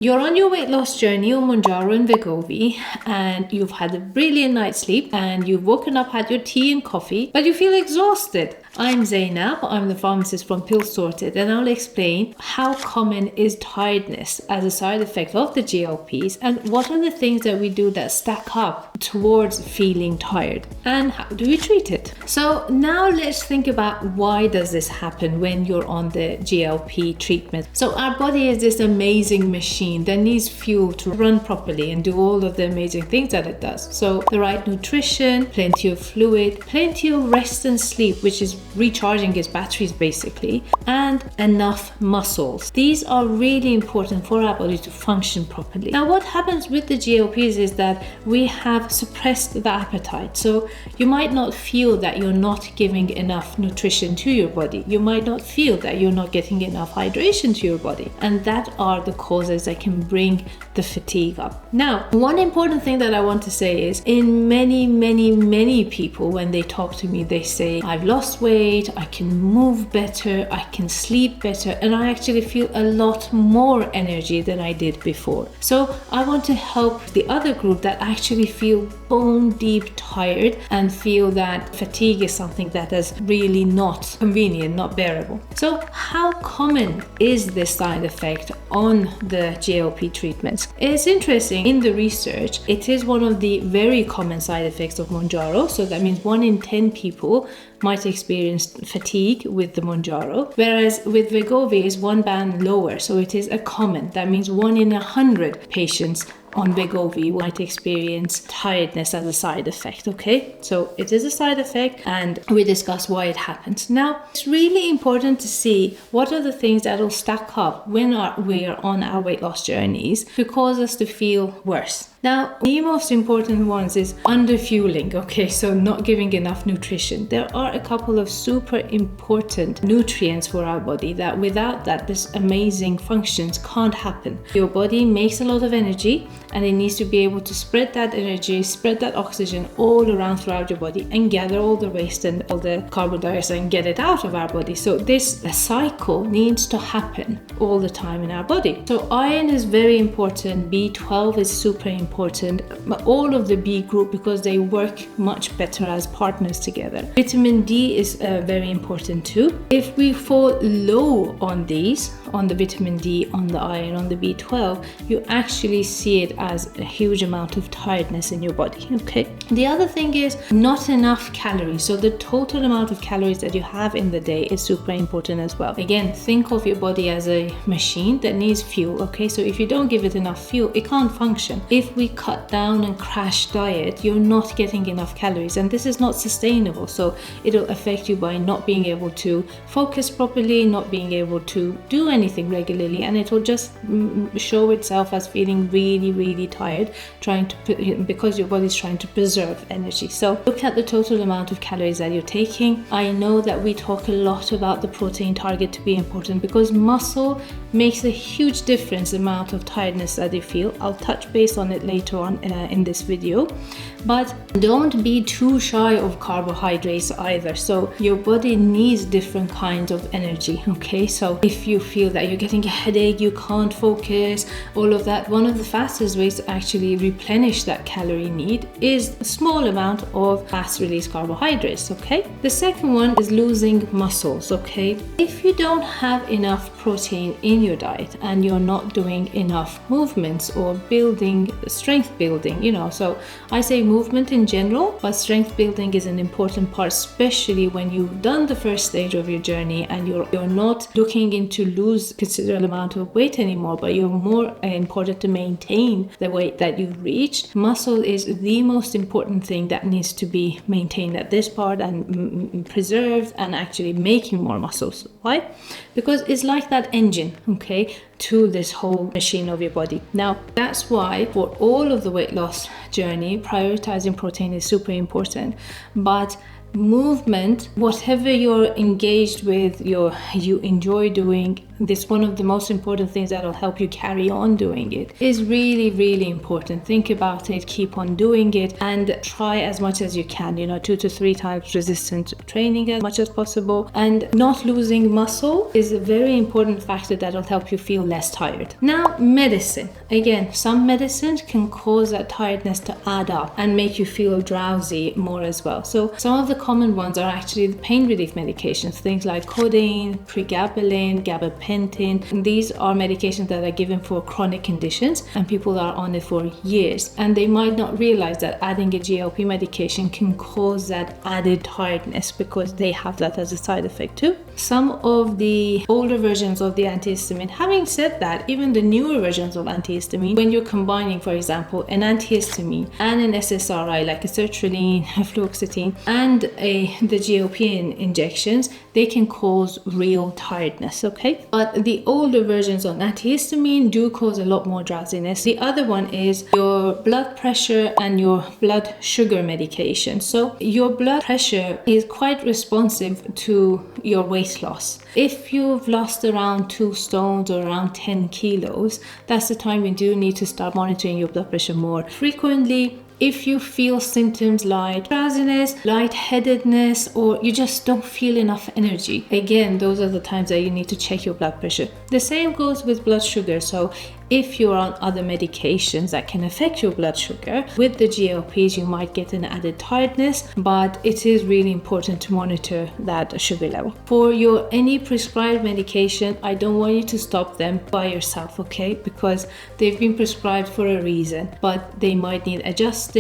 You're on your weight loss journey on Mounjaro and Wegovy, and you've had a brilliant night's sleep, and you've woken up, had your tea and coffee, but you feel exhausted. I'm Zeinab, I'm the pharmacist from Pill Sorted, and I'll explain how common is tiredness as a side effect of the GLPs, and what are the things that we do that stack up towards feeling tired, and how do we treat it. So now let's think about why does this happen when you're on the GLP treatment. So our body is this amazing machine that needs fuel to run properly and do all of the amazing things that it does. So the right nutrition, plenty of fluid, plenty of rest and sleep, which is recharging its batteries basically, and enough muscles. These are really important for our body to function properly. Now what happens with the GLPs is that we have suppressed the appetite. So you might not feel that you're not giving enough nutrition to your body. You might not feel that you're not getting enough hydration to your body. And that are the causes that can bring the fatigue up. Now, one important thing that I want to say is in many people, when they talk to me, they say, I've lost weight, I can move better, I can sleep better, and I actually feel a lot more energy than I did before. So I want to help the other group that actually feel bone deep tired and feel that fatigue is something that is really not convenient, not bearable. So how common is this side effect on the GLP treatments? It's interesting, in the research, it is one of the very common side effects of Mounjaro. So that means 1 in 10 people might experience fatigue with the Mounjaro, whereas with Wegovy is 1 band lower. So it is a common, that means 1 in 100 patients on Wegovy might experience tiredness as a side effect. Okay, so it is a side effect, and we discuss why it happens. Now it's really important to see what are the things that will stack up when we are on our weight loss journeys to cause us to feel worse. Now, the most important ones is underfueling, okay, so not giving enough nutrition. There are a couple of super important nutrients for our body that without that, this amazing functions can't happen. Your body makes a lot of energy, and it needs to be able to spread that energy, spread that oxygen all around throughout your body and gather all the waste and all the carbon dioxide and get it out of our body. So this cycle needs to happen all the time in our body. So iron is very important, B12 is super important, all of the B group, because they work much better as partners together. Vitamin D is very important too. If we fall low on these, on the vitamin D, on the iron, on the B12, you actually see it as a huge amount of tiredness in your body. Okay. The other thing is not enough calories. So the total amount of calories that you have in the day is super important as well. Again, think of your body as a machine that needs fuel. Okay, so if you don't give it enough fuel, it can't function. If we cut down and crash diet, you're not getting enough calories, and this is not sustainable. So it'll affect you by not being able to focus properly, not being able to do anything regularly, and it will just show itself as feeling really tired, because your body's trying to preserve energy. So look at the total amount of calories that you're taking. I know that we talk a lot about the protein target to be important, because muscle makes a huge difference in the amount of tiredness that you feel. I'll touch base on it later on in this video, but don't be too shy of carbohydrates either. So your body needs different kinds of energy. Okay, so if you feel that you're getting a headache, you can't focus, all of that, one of the fastest ways to actually replenish that calorie need is a small amount of fast release carbohydrates. Okay, the second one is losing muscles. Okay, if you don't have enough protein in your diet and you're not doing enough movements or building strength building, so I say movement in general, but strength building is an important part, especially when you've done the first stage of your journey and you're not looking into lose considerable amount of weight anymore, but you're more important to maintain the weight that you've reached. Muscle is the most important thing that needs to be maintained at this part and preserved, and actually making more muscles. Why? Because it's like that engine, okay, to this whole machine of your body. Now, that's why for all of the weight loss journey, prioritizing protein is super important. But movement, whatever you're engaged with, you enjoy doing, this one of the most important things that will help you carry on doing it, is really, really important. Think about it, keep on doing it, and try as much as you can, 2 to 3 times resistant training as much as possible. And not losing muscle is a very important factor that will help you feel less tired. Now, medicine. Again, some medicines can cause that tiredness to add up and make you feel drowsy more as well. So some of the common ones are actually the pain relief medications, things like codeine, pregabalin, gabapentin. And these are medications that are given for chronic conditions, and people are on it for years, and they might not realize that adding a GLP medication can cause that added tiredness because they have that as a side effect too. Some of the older versions of the antihistamine, having said that, even the newer versions of antihistamine, when you're combining, for example, an antihistamine and an SSRI like a sertraline, fluoxetine, and the GLP injections, they can cause real tiredness, okay? But the older versions of antihistamine do cause a lot more drowsiness. The other one is your blood pressure and your blood sugar medication. So your blood pressure is quite responsive to your weight loss. If you've lost around 2 stones or around 10 kilos, that's the time you do need to start monitoring your blood pressure more frequently. If you feel symptoms like drowsiness, lightheadedness, or you just don't feel enough energy, again, those are the times that you need to check your blood pressure. The same goes with blood sugar. So if you're on other medications that can affect your blood sugar, with the GLPs you might get an added tiredness, but it is really important to monitor that sugar level. For your any prescribed medication, I don't want you to stop them by yourself, okay? Because they've been prescribed for a reason, but they might need adjusting.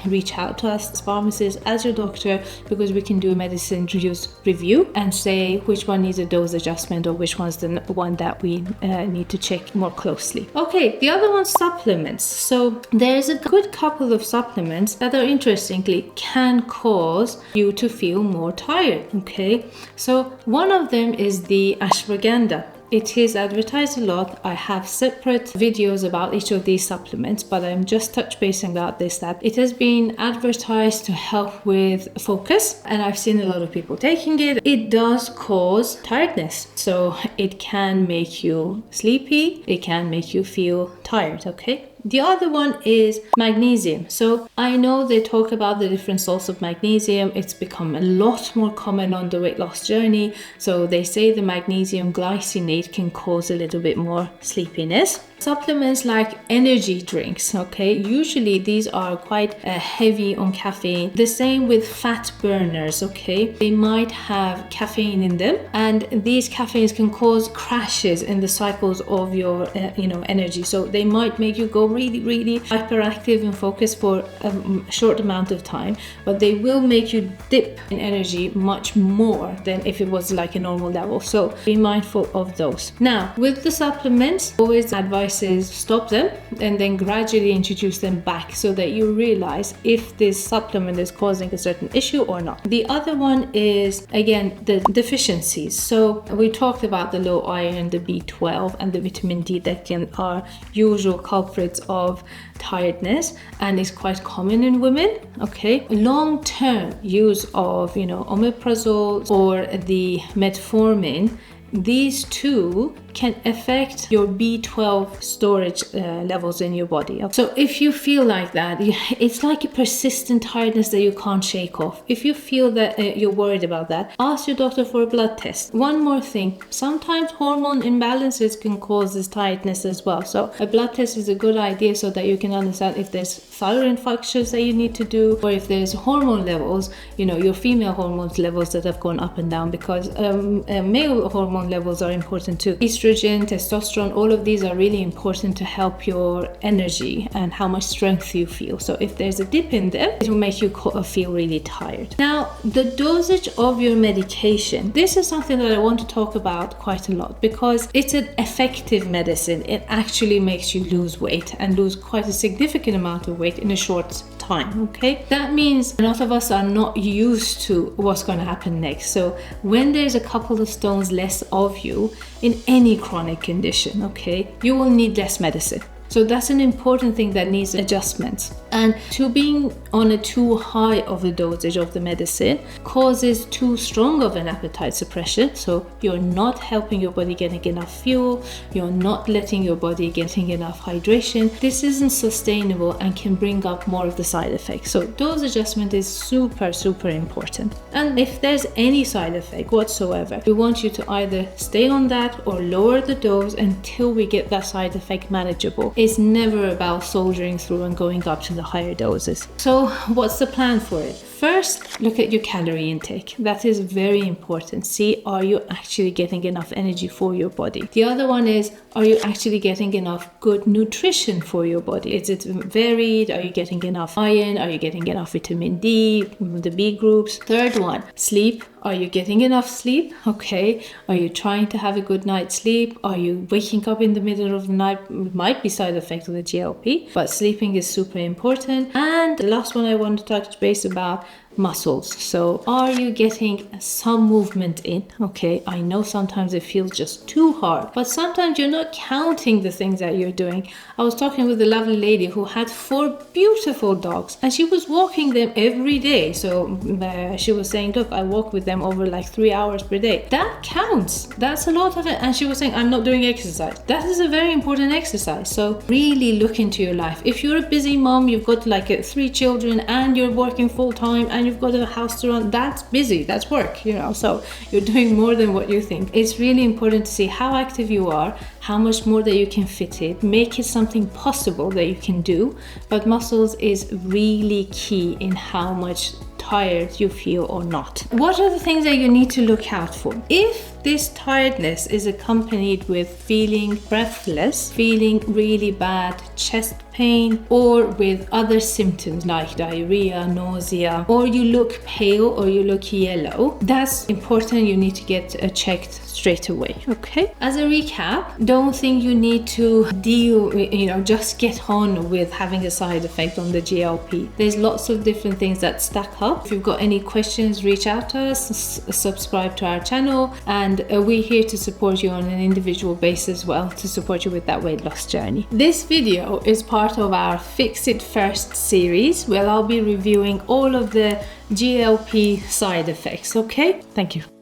Reach out to us as pharmacists, as your doctor, because we can do a medicine use review and say which one needs a dose adjustment or which one's the one that we need to check more closely. Okay, the other one's supplements. So there's a good couple of supplements that are interestingly can cause you to feel more tired, okay? So one of them is the ashwagandha. It is advertised a lot. I have separate videos about each of these supplements, but I'm just touch basing about this, that it has been advertised to help with focus, and I've seen a lot of people taking it. It does cause tiredness, so it can make you sleepy, it can make you feel tired, okay? The other one is magnesium. So I know they talk about the different salts of magnesium. It's become a lot more common on the weight loss journey. So they say the magnesium glycinate can cause a little bit more sleepiness. Supplements like energy drinks, okay? Usually these are quite heavy on caffeine. The same with fat burners, okay? They might have caffeine in them, and these caffeines can cause crashes in the cycles of your energy. So they might make you go really, really hyperactive and focused for a short amount of time, but they will make you dip in energy much more than if it was like a normal level. So be mindful of those. Now, with the supplements, always advice is stop them and then gradually introduce them back so that you realize if this supplement is causing a certain issue or not. The other one is, again, the deficiencies. So we talked about the low iron, the B12, and the vitamin D that are usual culprits of tiredness and is quite common in women, okay? Long-term use of, omeprazole or the metformin, these two can affect your B12 storage levels in your body. So if you feel like that, it's like a persistent tiredness that you can't shake off. If you feel that you're worried about that, ask your doctor for a blood test. One more thing, sometimes hormone imbalances can cause this tiredness as well. So a blood test is a good idea so that you can understand if there's thyroid functions that you need to do, or if there's hormone levels, your female hormones levels that have gone up and down, because male hormone levels are important too. Estrogen, testosterone, all of these are really important to help your energy and how much strength you feel. So if there's a dip in them, it will make you feel really tired. Now, the dosage of your medication. This is something that I want to talk about quite a lot because it's an effective medicine. It actually makes you lose weight and lose quite a significant amount of weight in a short time, okay? That means a lot of us are not used to what's going to happen next. So when there's a couple of stones less of you in any chronic condition, okay, you will need less medicine. So that's an important thing that needs adjustments. And to being on a too high of a dosage of the medicine causes too strong of an appetite suppression. So you're not helping your body getting enough fuel, you're not letting your body getting enough hydration. This isn't sustainable and can bring up more of the side effects. So dose adjustment is super important. And if there's any side effect whatsoever, we want you to either stay on that or lower the dose until we get that side effect manageable. It's never about soldiering through and going up to the higher doses. So what's the plan for it? First, look at your calorie intake. That is very important. See, are you actually getting enough energy for your body? The other one is, are you actually getting enough good nutrition for your body? Is it varied? Are you getting enough iron? Are you getting enough vitamin D, the B groups? Third one, sleep. Are you getting enough sleep? Okay. Are you trying to have a good night's sleep? Are you waking up in the middle of the night? It might be side effect of the GLP, but sleeping is super important. And the last one I want to touch base about, muscles. So are you getting some movement in? Okay, I know sometimes it feels just too hard, but sometimes you're not counting the things that you're doing. I was talking with a lovely lady who had 4 beautiful dogs and she was walking them every day. So she was saying, look, I walk with them over like 3 hours per day. That counts. That's a lot of it. And she was saying, I'm not doing exercise. That is a very important exercise. So really look into your life. If you're a busy mom, you've got like 3 children and you're working full time and you've got a house to run, that's busy, that's work, you know, so you're doing more than what you think. It's really important to see how active you are, how much more that you can fit it, make it something possible that you can do. But muscles is really key in how much tired you feel or not. What are the things that you need to look out for? If this tiredness is accompanied with feeling breathless, feeling really bad chest pain, or with other symptoms like diarrhea, nausea, or you look pale or you look yellow, that's important. You need to get checked straight away. Okay. As a recap, don't think you need to deal with, just get on with having a side effect on the GLP. There's lots of different things that stack up. If you've got any questions, reach out to us, subscribe to our channel, and we're here to support you on an individual basis as well, to support you with that weight loss journey. This video is part of our Fixit First series, where I'll be reviewing all of the GLP side effects. Okay, thank you.